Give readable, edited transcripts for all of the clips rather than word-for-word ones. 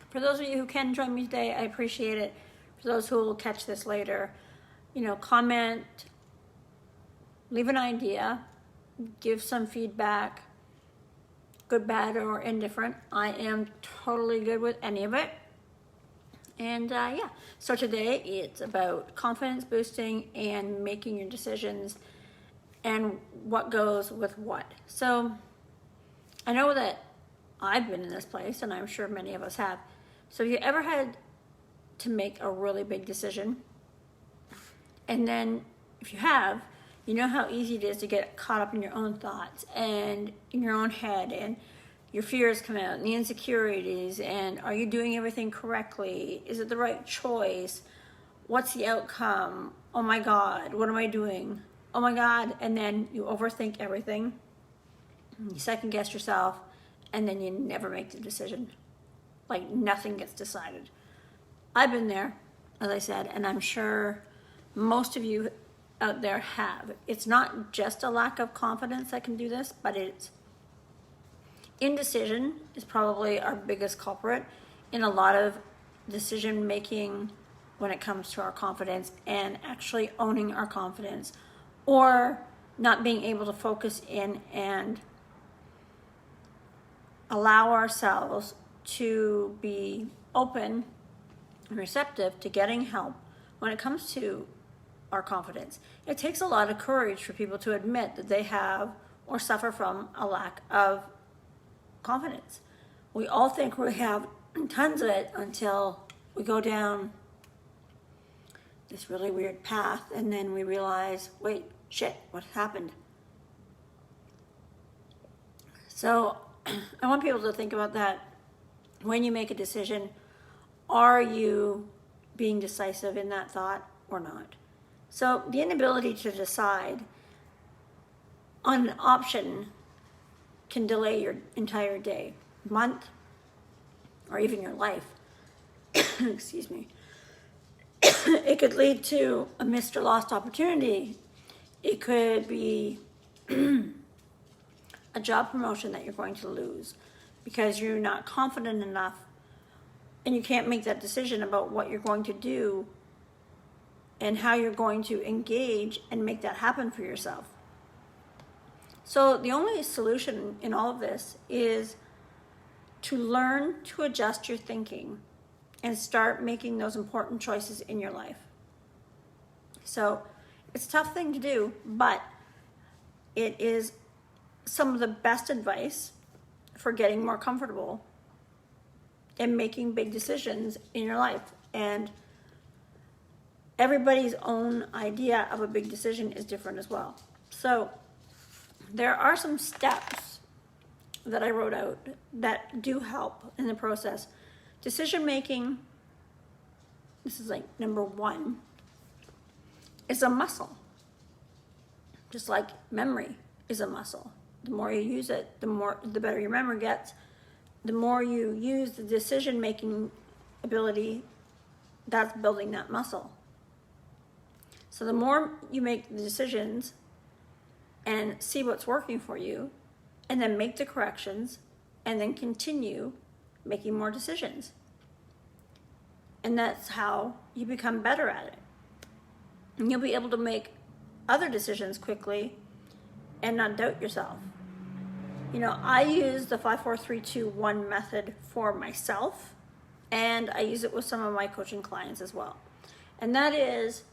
For those of you who can join me today, I appreciate it. For those who will catch this later, comment, leave an idea, give some feedback, good, bad, or indifferent. I am totally good with any of it. And so today it's about confidence boosting and making your decisions and what goes with what. So I know that I've been in this place, and I'm sure many of us have. So if you ever had to make a really big decision, and then if you have, you know how easy it is to get caught up in your own thoughts and in your own head, and your fears come out and the insecurities, and are you doing everything correctly? Is it the right choice? What's the outcome? Oh my God, what am I doing? Oh my God. And then you overthink everything. You second guess yourself, and then you never make the decision. Like nothing gets decided. I've been there, as I said, and I'm sure most of you out there have. It's not just a lack of confidence that can do this, but it's indecision is probably our biggest culprit in a lot of decision making when it comes to our confidence and actually owning our confidence, or not being able to focus in and allow ourselves to be open and receptive to getting help when it comes to our confidence. It takes a lot of courage for people to admit that they have or suffer from a lack of confidence. We all think we have tons of it until we go down this really weird path, and then we realize, wait, shit, what happened? So I want people to think about that when you make a decision. Are you being decisive in that thought or not? So the inability to decide on an option can delay your entire day, month, or even your life. Excuse me. It could lead to a missed or lost opportunity. It could be a job promotion that you're going to lose because you're not confident enough and you can't make that decision about what you're going to do and how you're going to engage and make that happen for yourself. So the only solution in all of this is to learn to adjust your thinking and start making those important choices in your life. So it's a tough thing to do, but it is some of the best advice for getting more comfortable and making big decisions in your life. And everybody's own idea of a big decision is different as well. So there are some steps that I wrote out that do help in the process. Decision making, this is like number 1, is a muscle. Just like memory is a muscle. The more you use it, the better your memory gets. The more you use the decision making ability, that's building that muscle. So the more you make the decisions and see what's working for you, and then make the corrections, and then continue making more decisions. And that's how you become better at it. And you'll be able to make other decisions quickly and not doubt yourself. I use the 5, 4, 3, 2, 1 method for myself, and I use it with some of my coaching clients as well. And that is,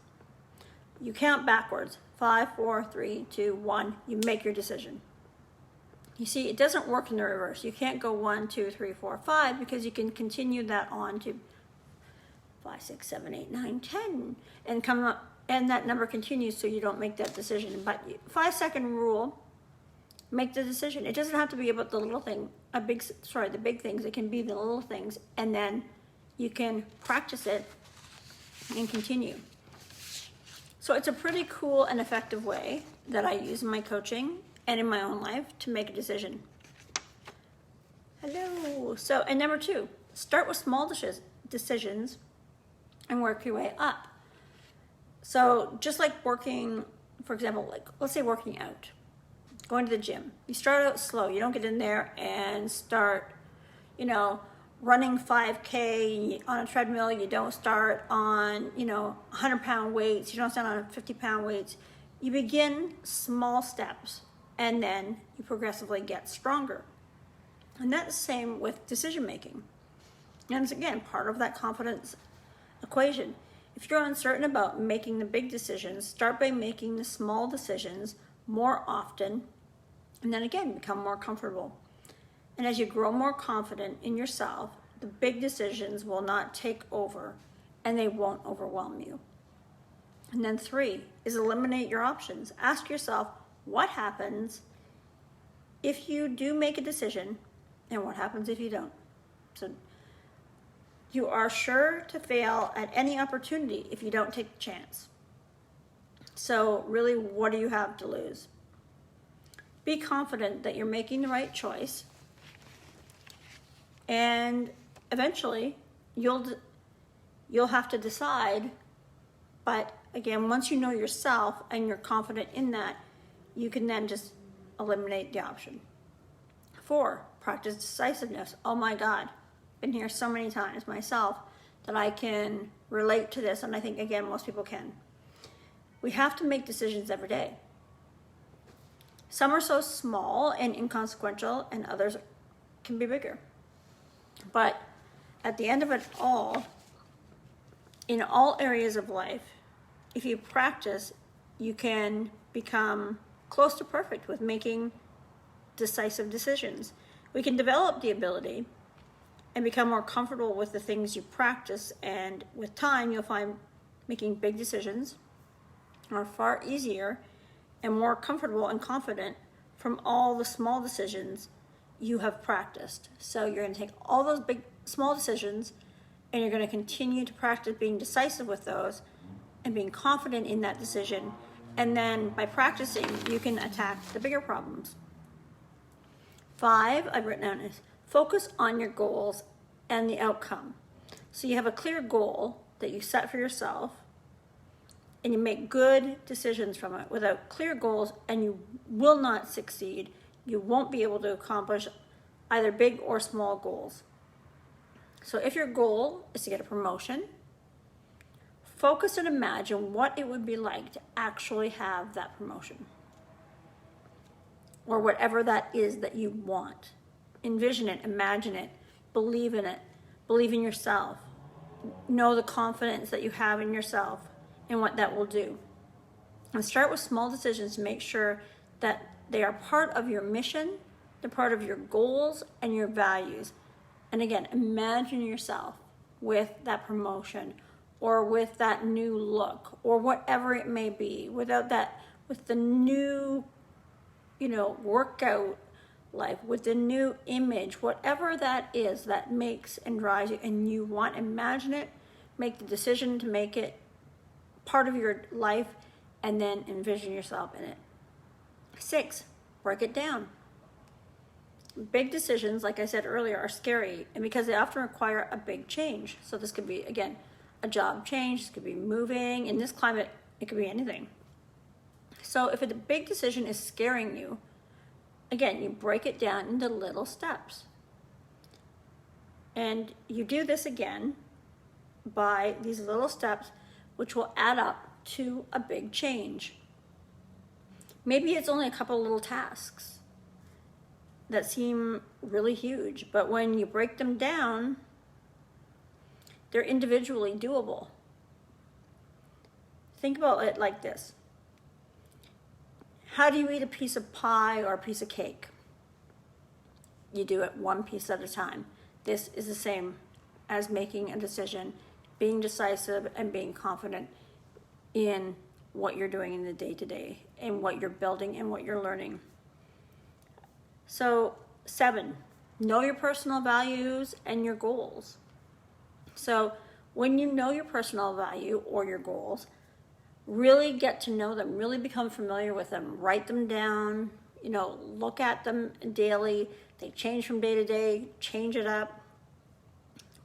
you count backwards. 5, 4, 3, 2, 1. You make your decision. You see, it doesn't work in the reverse. You can't go 1, 2, 3, 4, 5 because you can continue that on to 5, 6, 7, 8, 9, 10 and come up, and that number continues so you don't make that decision. But 5-second rule, make the decision. It doesn't have to be about the little thing, the big things. It can be the little things, and then you can practice it and continue. So it's a pretty cool and effective way that I use in my coaching and in my own life to make a decision. Hello. So, and number 2, start with small decisions and work your way up. So just like working, for example, like let's say working out, going to the gym. You start out slow. You don't get in there and start, running 5K on a treadmill, you don't start on, 100-pound weights, you don't start on 50-pound weights. You begin small steps and then you progressively get stronger. And that's the same with decision making. And it's again part of that confidence equation. If you're uncertain about making the big decisions, start by making the small decisions more often, and then again become more comfortable. And as you grow more confident in yourself, the big decisions will not take over and they won't overwhelm you. And then 3 is eliminate your options. Ask yourself, what happens if you do make a decision, and what happens if you don't? So you are sure to fail at any opportunity if you don't take the chance. So really, what do you have to lose? Be confident that you're making the right choice, and eventually you'll have to decide. But again, once you know yourself and you're confident in that, you can then just eliminate the option. 4, practice decisiveness. Oh my God, been here so many times myself that I can relate to this, and I think again most people can. We have to make decisions every day. Some are so small and inconsequential, and others can be bigger. But at the end of it all, in all areas of life, if you practice, you can become close to perfect with making decisive decisions. We can develop the ability and become more comfortable with the things you practice, and with time, you'll find making big decisions are far easier and more comfortable and confident from all the small decisions you have practiced. So you're going to take all those big, small decisions, and you're going to continue to practice being decisive with those and being confident in that decision. And then by practicing, you can attack the bigger problems. 5, I've written down, is focus on your goals and the outcome. So you have a clear goal that you set for yourself, and you make good decisions from it. Without clear goals, and you will not succeed. You won't be able to accomplish either big or small goals. So if your goal is to get a promotion, focus and imagine what it would be like to actually have that promotion, or whatever that is that you want. Envision it, imagine it, believe in it, believe in yourself. Know the confidence that you have in yourself and what that will do. And start with small decisions to make sure that they are part of your mission, they're part of your goals and your values. And again, imagine yourself with that promotion or with that new look or whatever it may be, with the new, workout life, with the new image, whatever that is that makes and drives you, and you want, imagine it, make the decision to make it part of your life, and then envision yourself in it. 6, break it down. Big decisions, like I said earlier, are scary, and because they often require a big change. So this could be, again, a job change, this could be moving. In this climate, it could be anything. So if a big decision is scaring you, again, you break it down into little steps. And you do this again by these little steps, which will add up to a big change. Maybe it's only a couple little tasks that seem really huge, but when you break them down, they're individually doable. Think about it like this. How do you eat a piece of pie or a piece of cake? You do it one piece at a time. This is the same as making a decision, being decisive and being confident in what you're doing in the day-to-day and what you're building and what you're learning. So 7, know your personal values and your goals. So when you know your personal value or your goals, really get to know them, really become familiar with them, write them down, look at them daily. They change from day to day, change it up.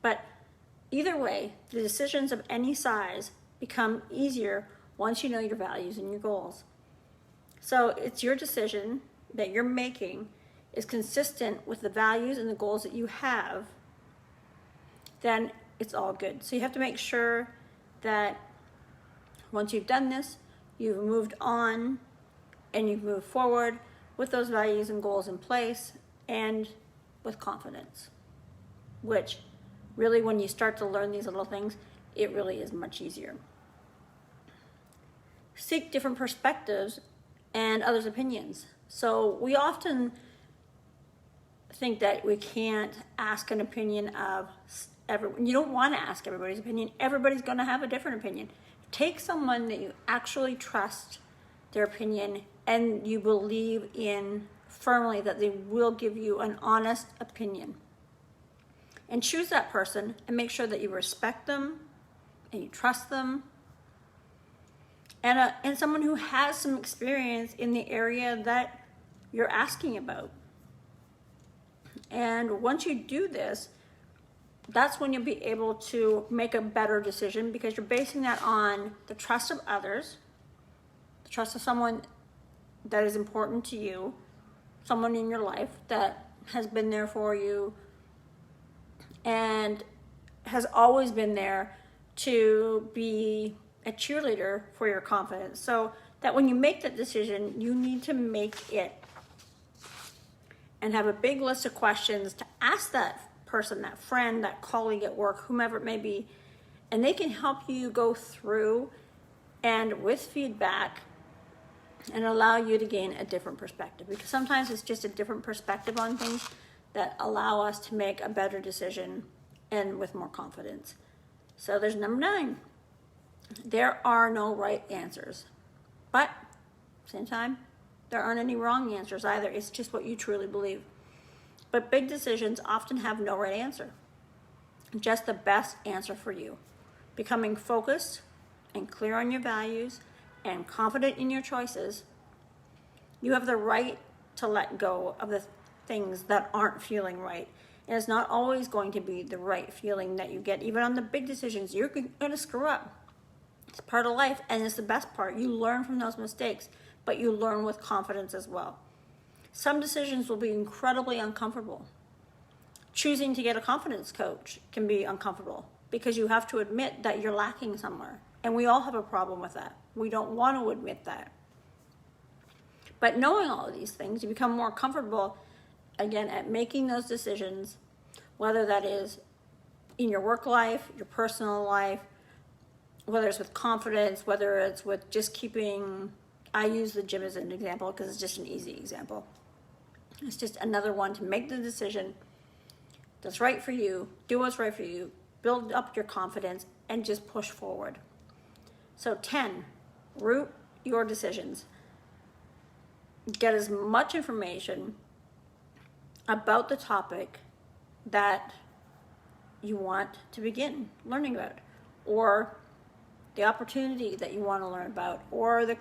But either way, the decisions of any size become easier once you know your values and your goals. So it's your decision that you're making is consistent with the values and the goals that you have, then it's all good. So you have to make sure that once you've done this, you've moved on and you've moved forward with those values and goals in place and with confidence, which really, when you start to learn these little things, it really is much easier. Seek different perspectives and others' opinions. So we often think that we can't ask an opinion of everyone. You don't want to ask everybody's opinion. Everybody's going to have a different opinion. Take someone that you actually trust their opinion and you believe in firmly that they will give you an honest opinion. And choose that person and make sure that you respect them and you trust them. And someone who has some experience in the area that you're asking about. And once you do this, that's when you'll be able to make a better decision, because you're basing that on the trust of others, the trust of someone that is important to you, someone in your life that has been there for you and has always been there to be a cheerleader for your confidence. So that when you make that decision, you need to make it and have a big list of questions to ask that person, that friend, that colleague at work, whomever it may be, and they can help you go through and with feedback and allow you to gain a different perspective, because sometimes it's just a different perspective on things that allow us to make a better decision and with more confidence. So there's number 9. There are no right answers, but at the same time, there aren't any wrong answers either. It's just what you truly believe. But big decisions often have no right answer, just the best answer for you. Becoming focused and clear on your values and confident in your choices, you have the right to let go of the things that aren't feeling right. And it's not always going to be the right feeling that you get. Even on the big decisions, you're going to screw up. It's part of life, and it's the best part. You learn from those mistakes, but you learn with confidence as well. Some decisions will be incredibly uncomfortable. Choosing to get a confidence coach can be uncomfortable because you have to admit that you're lacking somewhere. And we all have a problem with that. We don't want to admit that. But knowing all of these things, you become more comfortable, again, at making those decisions, whether that is in your work life, your personal life, whether it's with confidence, whether it's with just keeping, I use the gym as an example because it's just an easy example. It's just another one to make the decision that's right for you, do what's right for you, build up your confidence, and just push forward. So 10, root your decisions. Get as much information about the topic that you want to begin learning about, or the opportunity that you want to learn about, or the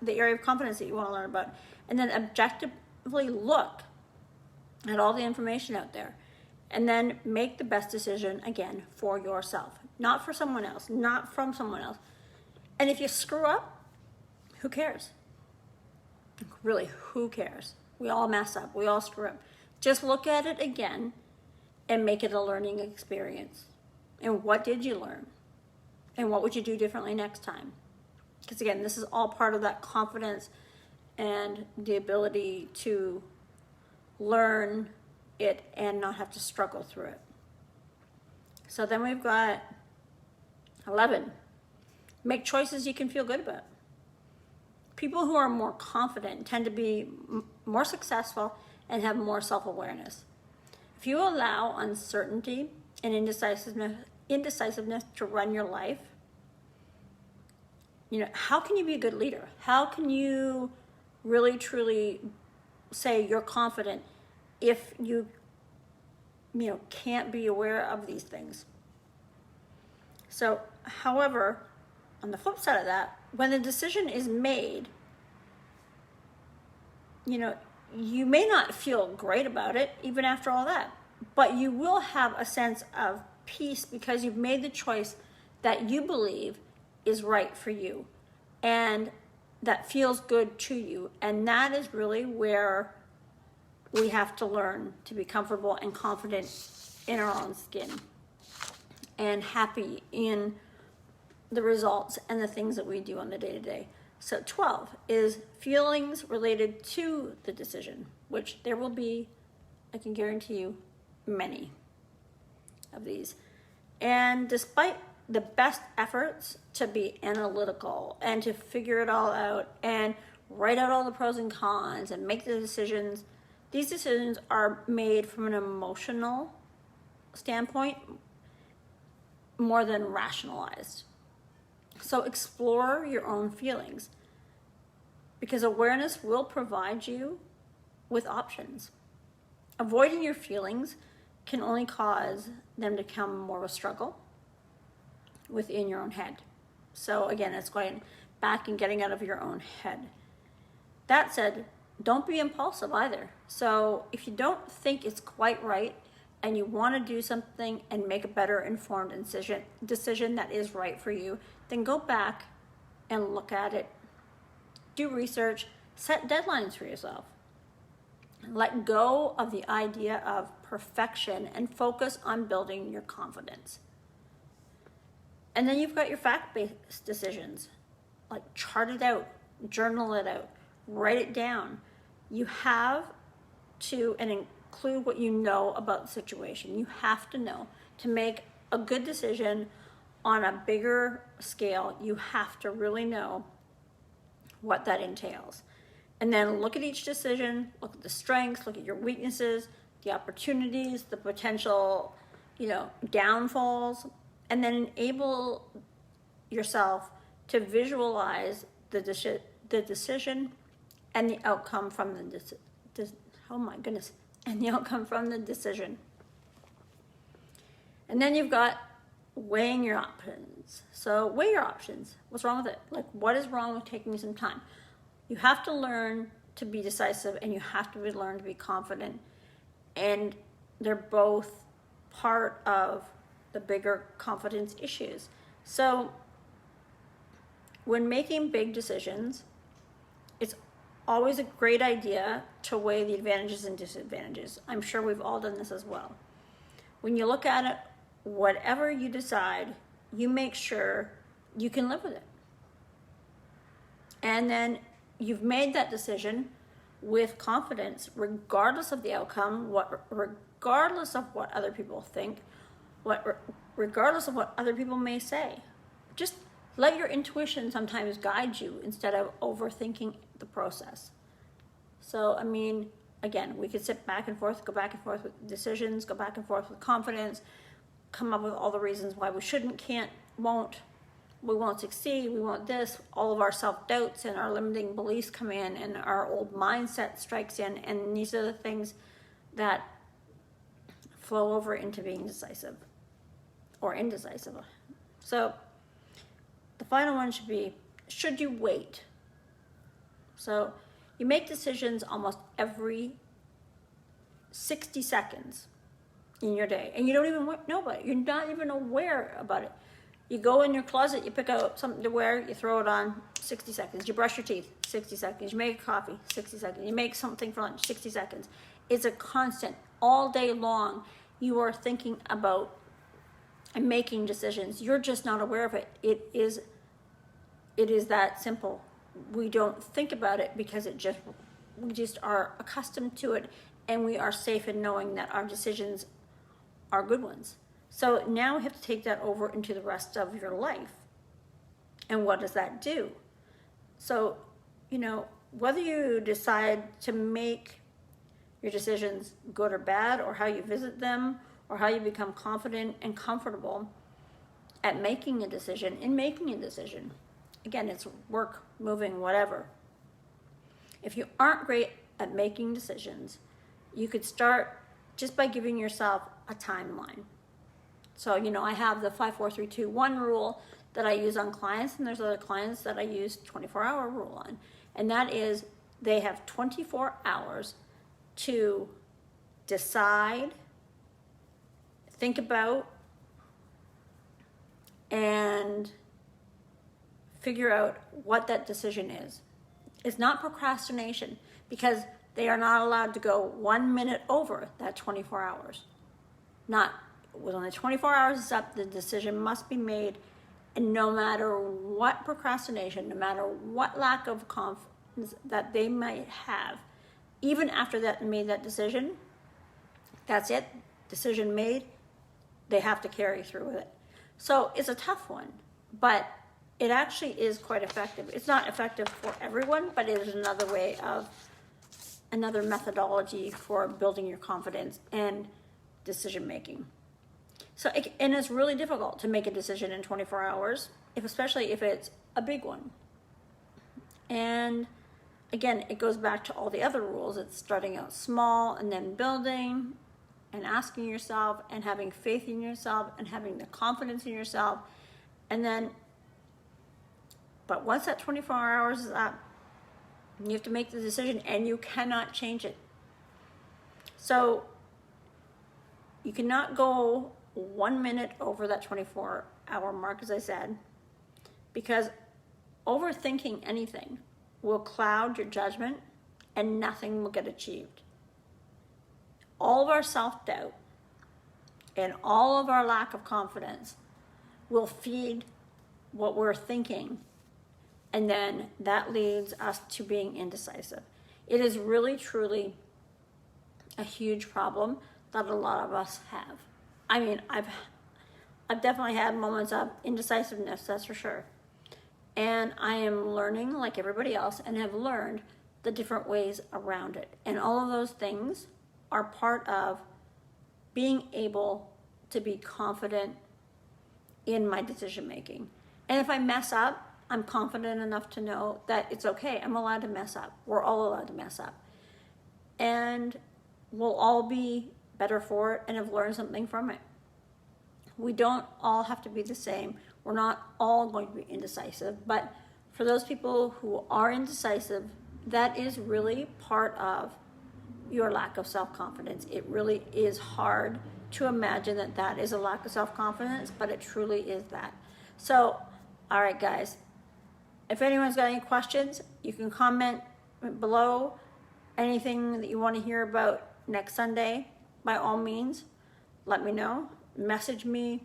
area of confidence that you want to learn about, and then objectively look at all the information out there, and then make the best decision, again, for yourself, not for someone else, not from someone else. And if you screw up, who cares? Really, who cares? We all mess up, we all screw up. Just look at it again and make it a learning experience. And what did you learn? And what would you do differently next time? Because again, this is all part of that confidence and the ability to learn it and not have to struggle through it. So then we've got 11. Make choices you can feel good about. People who are more confident tend to be more successful and have more self-awareness. If you allow uncertainty and indecisiveness to run your life, how can you be a good leader? How can you really truly say you're confident if you can't be aware of these things? So, however, on the flip side of that, when the decision is made, you may not feel great about it even after all that, but you will have a sense of peace because you've made the choice that you believe is right for you and that feels good to you. And that is really where we have to learn to be comfortable and confident in our own skin. and happy in the results and the things that we do on the day-to-day. So 12 is feelings related to the decision, which there will be, I can guarantee you, many of these. And despite the best efforts to be analytical and to figure it all out and write out all the pros and cons and make the decisions, these decisions are made from an emotional standpoint more than rationalized. So explore your own feelings, because awareness will provide you with options. Avoiding your feelings can only cause them to become more of a struggle within your own head. So again, it's going back and getting out of your own head. That said, don't be impulsive either. So if you don't think it's quite right and you want to do something and make a better informed decision that is right for you, then go back and look at it, do research, set deadlines for yourself. Let go of the idea of perfection and focus on building your confidence. And then you've got your fact-based decisions. Like, chart it out, journal it out, write it down. You have to, and include what you know about the situation. You have to know to make a good decision on a bigger scale. You have to really know what that entails. And then look at each decision, look at the strengths, look at your weaknesses, the opportunities, the potential, downfalls, and then enable yourself to visualize the decision and the outcome from the outcome from the decision. And then you've got weighing your options. So weigh your options. What's wrong with it? Like, what is wrong with taking some time? You have to learn to be decisive, and you have to learn to be confident. And they're both part of the bigger confidence issues. So when making big decisions, it's always a great idea to weigh the advantages and disadvantages. I'm sure we've all done this as well. When you look at it, whatever you decide, you make sure you can live with it. And then you've made that decision with confidence, regardless of the outcome, regardless of what other people think, regardless of what other people may say. Just let your intuition sometimes guide you instead of overthinking the process. So, again, we could sit back and forth, go back and forth with decisions, go back and forth with confidence, come up with all the reasons why we shouldn't, can't, won't, we won't succeed, we want this. All of our self-doubts and our limiting beliefs come in, and our old mindset strikes in, and these are the things that flow over into being decisive or indecisive. So the final one should be, should you wait? So you make decisions almost every 60 seconds in your day, and you don't even know about it. You're not even aware about it. You go in your closet, you pick out something to wear, you throw it on, 60 seconds. You brush your teeth, 60 seconds. You make coffee, 60 seconds. You make something for lunch, 60 seconds. It's a constant. All day long, you are thinking about and making decisions. You're just not aware of it. It is that simple. We don't think about it because we just are accustomed to it, and we are safe in knowing that our decisions are good ones. So now we have to take that over into the rest of your life. And what does that do? So, whether you decide to make your decisions good or bad, or how you visit them, or how you become confident and comfortable at making a decision, again, it's work, moving, whatever. If you aren't great at making decisions, you could start just by giving yourself a timeline. So, I have the 5, 4, 3, 2, 1 rule that I use on clients, and there's other clients that I use 24-hour rule on. And that is, they have 24 hours to decide, think about, and figure out what that decision is. It's not procrastination, because they are not allowed to go 1 minute over that 24 hours. Not when the 24 hours is up, the decision must be made. And no matter what procrastination, no matter what lack of confidence that they might have, even after that made that decision, that's it, decision made, they have to carry through with it. So it's a tough one, but it actually is quite effective. It's not effective for everyone, but it is another methodology for building your confidence and decision making. So, and it's really difficult to make a decision in 24 hours, especially if it's a big one. And again, it goes back to all the other rules. It's starting out small and then building and asking yourself and having faith in yourself and having the confidence in yourself. And then, but once that 24 hours is up, you have to make the decision and you cannot change it. So you cannot go 1 minute over that 24-hour mark, as I said, because overthinking anything will cloud your judgment and nothing will get achieved. All of our self-doubt and all of our lack of confidence will feed what we're thinking, and then that leads us to being indecisive. It is really, truly a huge problem that a lot of us have. I mean, I've definitely had moments of indecisiveness, that's for sure. And I am learning like everybody else and have learned the different ways around it. And all of those things are part of being able to be confident in my decision making. And if I mess up, I'm confident enough to know that it's okay. I'm allowed to mess up. We're all allowed to mess up. And we'll all be better for it and have learned something from it. We don't all have to be the same. We're not all going to be indecisive, but for those people who are indecisive, that is really part of your lack of self-confidence. It really is hard to imagine that that is a lack of self-confidence, but it truly is that. So, all right, guys, if anyone's got any questions, you can comment below. Anything that you want to hear about next Sunday, by all means, let me know. Message me,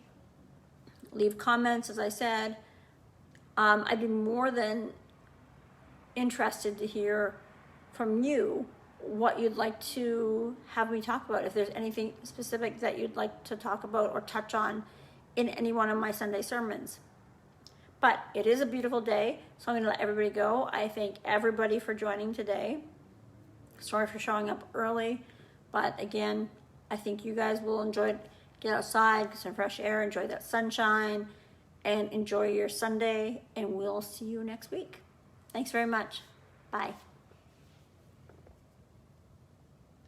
leave comments, as I said. I'd be more than interested to hear from you what you'd like to have me talk about. If there's anything specific that you'd like to talk about or touch on in any one of my Sunday sermons. But it is a beautiful day, so I'm going to let everybody go. I thank everybody for joining today. Sorry for showing up early, but again, I think you guys will enjoy it. Get outside, get some fresh air, enjoy that sunshine, and enjoy your Sunday, and we'll see you next week. Thanks very much. Bye.